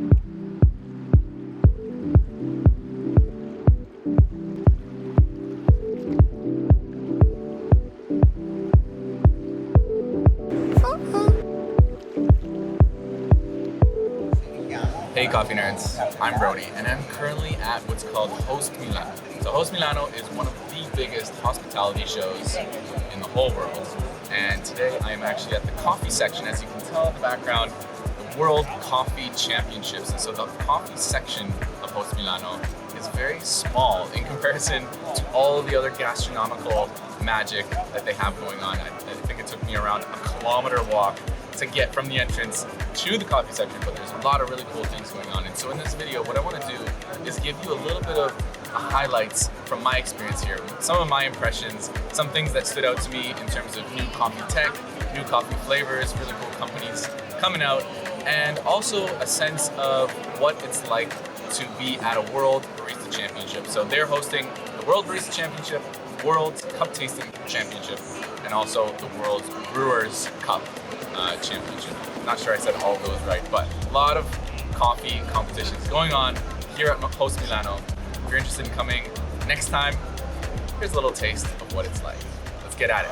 Hey coffee nerds, I'm Brodie and I'm currently at what's called Host Milano. So Host Milano is one of the biggest hospitality shows in the whole world. And today I am actually at the coffee section. As you can tell in the background, the World Coffee Championships. And so the coffee section of Host Milano is very small in comparison to all the other gastronomical magic that they have going on. I think it took me around a kilometer walk to get from the entrance to the coffee section, but there's a lot of really cool things going on. And so in this video, what I want to do is give you a little bit of highlights from my experience here, some of my impressions, some things that stood out to me in terms of new coffee tech, new coffee flavors, really cool companies coming out, and also a sense of what it's like to be at a World Barista Championship. So they're hosting the World Barista Championship, World Cup Tasting Championship, and also the World Brewers Cup Championship. Not sure I said all of those right, but a lot of coffee competitions going on here at Host Milano. If you're interested in coming next time, here's a little taste of what it's like. Let's get at it.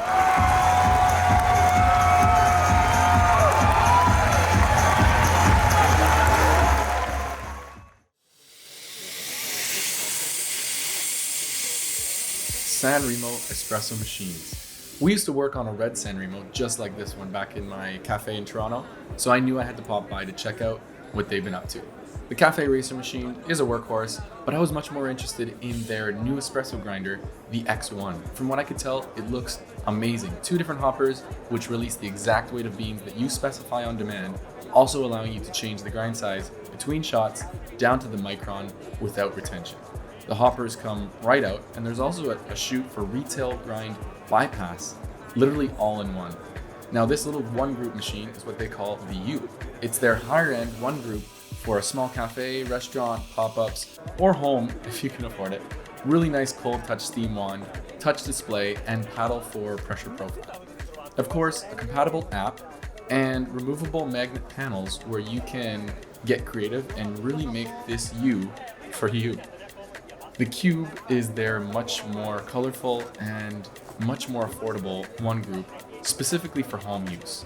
San Remo espresso machines. We used to work on a red San Remo just like this one back in my cafe in Toronto, so I knew I had to pop by to check out what they've been up to. The Cafe Racer machine is a workhorse, but I was much more interested in their new espresso grinder, the X1. From what I could tell, it looks amazing. 2 different hoppers, which release the exact weight of beans that you specify on demand, also allowing you to change the grind size between shots down to the micron without retention. The hoppers come right out, and there's also a chute for retail grind bypass, literally all in one. Now this little one group machine is what they call the U. It's their higher end one group for a small cafe, restaurant, pop-ups, or home if you can afford it. Really nice cold touch steam wand, touch display, and paddle for pressure profile. Of course, a compatible app and removable magnet panels where you can get creative and really make this U for you. The Cube is their much more colorful and much more affordable one group, specifically for home use.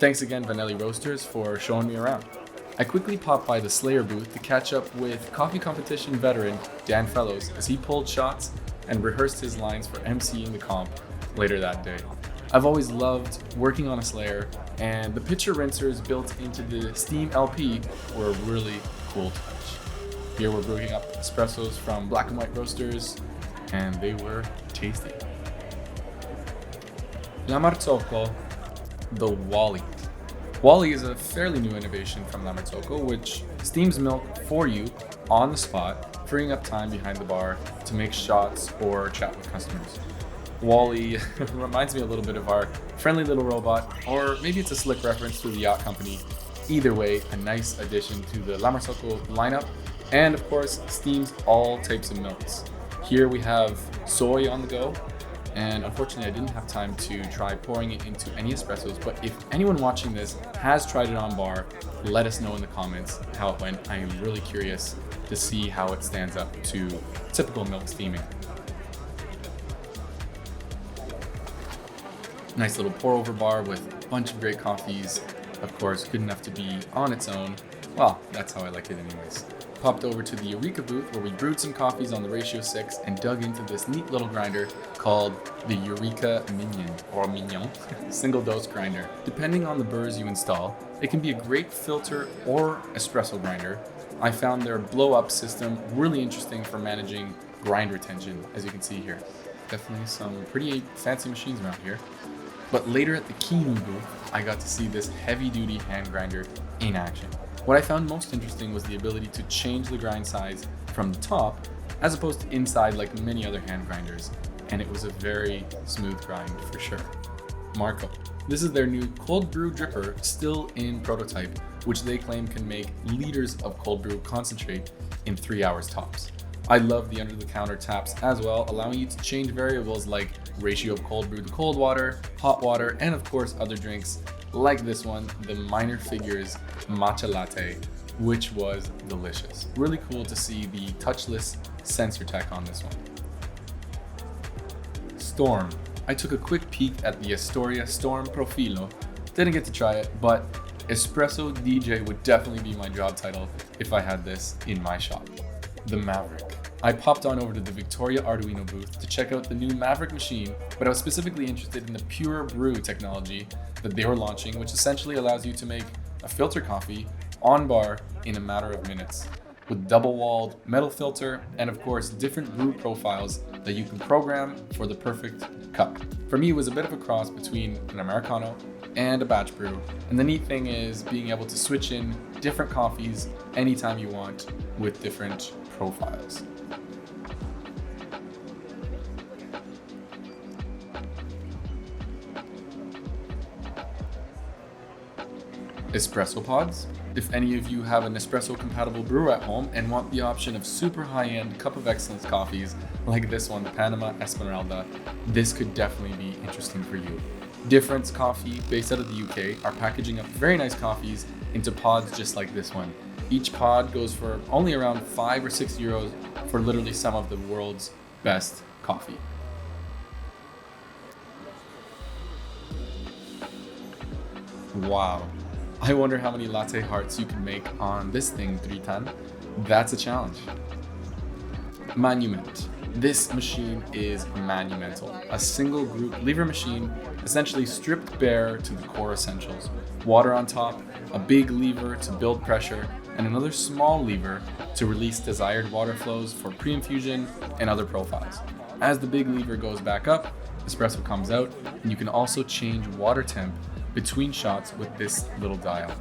Thanks again, Vanelli Roasters, for showing me around. I quickly popped by the Slayer booth to catch up with coffee competition veteran Dan Fellows as he pulled shots and rehearsed his lines for emceeing the comp later that day. I've always loved working on a Slayer, and the pitcher rinsers built into the Steam LP were a really cool touch. Here we're brewing up espressos from black and white roasters, and they were tasty. La Marzocco, the Wally. Wally is a fairly new innovation from La Marzocco, which steams milk for you on the spot, freeing up time behind the bar to make shots or chat with customers. Wally reminds me a little bit of our friendly little robot, or maybe it's a slick reference to the yacht company. Either way, a nice addition to the La Marzocco lineup, and of course, steams all types of milks. Here we have soy on the go, and unfortunately I didn't have time to try pouring it into any espressos, but if anyone watching this has tried it on bar, let us know in the comments how it went. I am really curious to see how it stands up to typical milk steaming. Nice little pour over bar with a bunch of great coffees. Of course, good enough to be on its own. Well, that's how I like it anyways. Popped over to the Eureka booth where we brewed some coffees on the Ratio 6 and dug into this neat little grinder called the Eureka Minion, or Minion, single dose grinder. Depending on the burrs you install, it can be a great filter or espresso grinder. I found their blow up system really interesting for managing grind retention, as you can see here. Definitely some pretty fancy machines around here. But later at the Kinu booth, I got to see this heavy duty hand grinder in action. What I found most interesting was the ability to change the grind size from the top as opposed to inside like many other hand grinders, and it was a very smooth grind for sure. Marco. This is their new cold brew dripper, still in prototype, which they claim can make liters of cold brew concentrate in 3 hours tops. I love the under the counter taps as well, allowing you to change variables like ratio of cold brew to cold water, hot water, and of course other drinks like this one, the Minor Figures Matcha Latte. which was delicious. Really cool to see the touchless sensor tech on this one. Storm. I took a quick peek at the Astoria Storm Profilo. Didn't get to try it, but Espresso DJ would definitely be my job title if I had this in my shop. The Maverick. I popped on over to the Victoria Arduino booth to check out the new Maverick machine, but I was specifically interested in the pure brew technology that they were launching, which essentially allows you to make a filter coffee on bar in a matter of minutes, with double-walled metal filter and of course different brew profiles that you can program for the perfect cup. For me, it was a bit of a cross between an Americano and a batch brew, and the neat thing is being able to switch in different coffees anytime you want with different profiles. Espresso Pods. If any of you have an espresso compatible brewer at home and want the option of super high-end cup of excellence coffees like this one, the Panama Esmeralda, this could definitely be interesting for you. Difference Coffee, based out of the UK, are packaging up very nice coffees into pods just like this one. Each pod goes for only around 5 or 6 euros for literally some of the world's best coffee. Wow. I wonder how many latte hearts you can make on this thing, Tritan. That's a challenge. Monument. This machine is monumental. A single group lever machine, essentially stripped bare to the core essentials. Water on top, a big lever to build pressure, and another small lever to release desired water flows for pre-infusion and other profiles. As the big lever goes back up, espresso comes out, and you can also change water temp between shots with this little dial.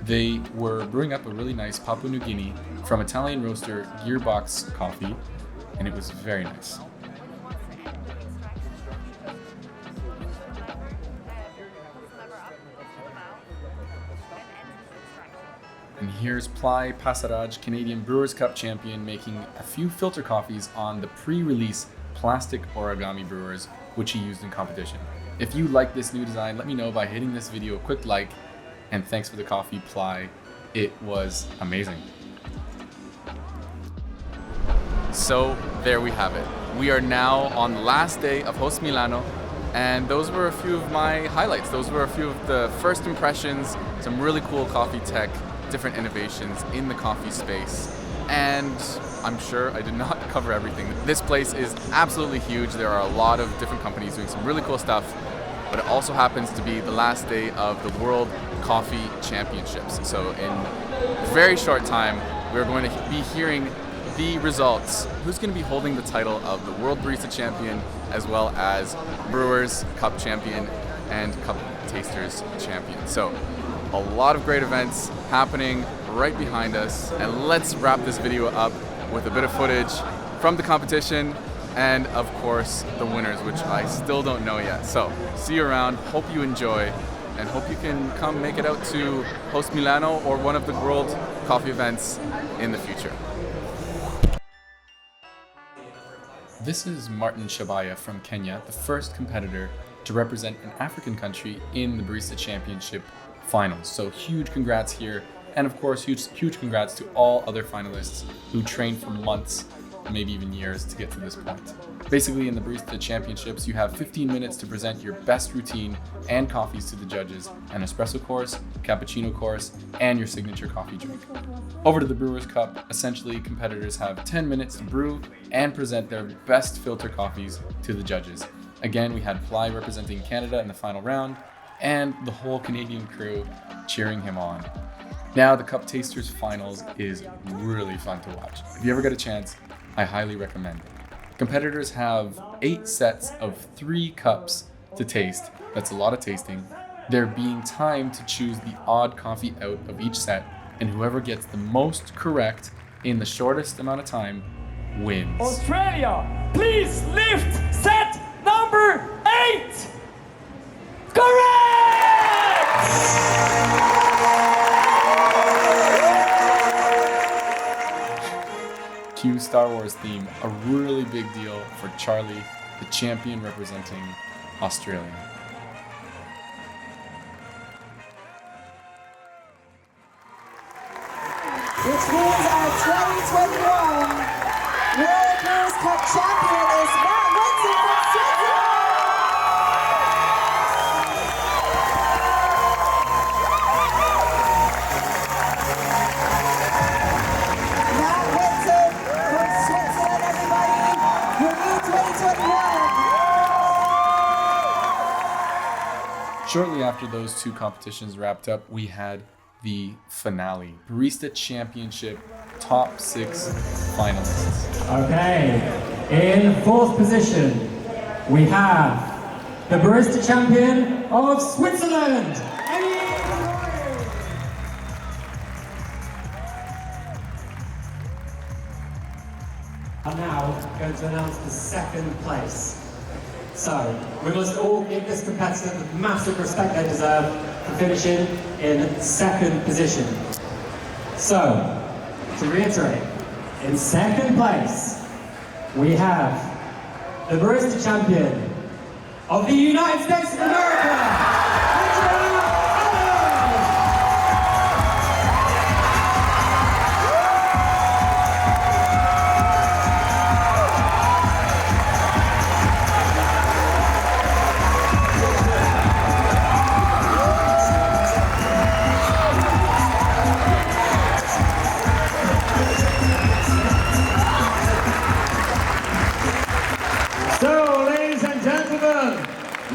They were brewing up a really nice Papua New Guinea from Italian roaster Gearbox Coffee, and it was very nice. And here's Ply Passaraj, Canadian Brewers Cup champion, making a few filter coffees on the pre-release plastic origami brewers, which he used in competition. If you like this new design, let me know by hitting this video a quick like, and thanks for the coffee, Ply. It was amazing. So there we have it. We are now on the last day of Host Milano, and those were a few of my highlights. Those were a few of the first impressions, some really cool coffee tech, different innovations in the coffee space. And I'm sure I did not cover everything. This place is absolutely huge. There are a lot of different companies doing some really cool stuff, but it also happens to be the last day of the World Coffee Championships. So in a very short time, we're going to be hearing the results. Who's going to be holding the title of the World Barista Champion, as well as Brewers Cup Champion and Cup Tasters Champion. So a lot of great events happening right behind us, and let's wrap this video up with a bit of footage from the competition and of course the winners, which I still don't know yet. So see you around, hope you enjoy, and hope you can come make it out to Host Milano or one of the world coffee events in the future. This is Martin Shabaya from Kenya, the first competitor to represent an African country in the Barista Championship finals. So huge congrats here. And of course, huge congrats to all other finalists who trained for months, maybe even years to get to this point. Basically, in the Barista Championships, you have 15 minutes to present your best routine and coffees to the judges, an espresso course, cappuccino course, and your signature coffee drink. Over to the Brewers Cup, essentially competitors have 10 minutes to brew and present their best filter coffees to the judges. Again, we had Ply representing Canada in the final round, and the whole Canadian crew cheering him on. Now, the Cup Tasters Finals is really fun to watch. If you ever get a chance, I highly recommend it. Competitors have 8 sets of 3 cups to taste. That's a lot of tasting. They're being timed to choose the odd coffee out of each set, and whoever gets the most correct in the shortest amount of time wins. Australia, please lift set number 8! Correct! Cue Star Wars theme, a really big deal for Charlie, the champion representing Australia. which means our 2021 World Brewers Cup champion is Matt Whitson from Switzerland! Matt Whitson from Switzerland, everybody! Your new 2021! Shortly after those two competitions wrapped up, we had the finale, Barista Championship top 6 finalists. Okay, in fourth position, we have the Barista Champion of Switzerland. I'm now going to announce the second place. So, we must all give this competitor the massive respect they deserve for finishing in second position. So, to reiterate, in second place, we have the Barista Champion of the United States of America,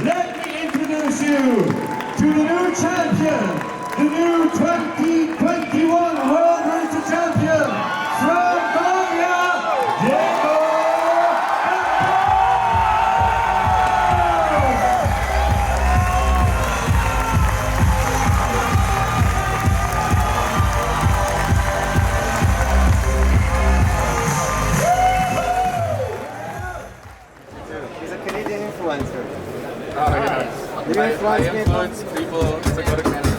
let me introduce you to the new champion, the new 2021 World Barista Champion from Colombia, Diego. He's a Canadian influencer. Oh, yeah. I influence people to go to Canada.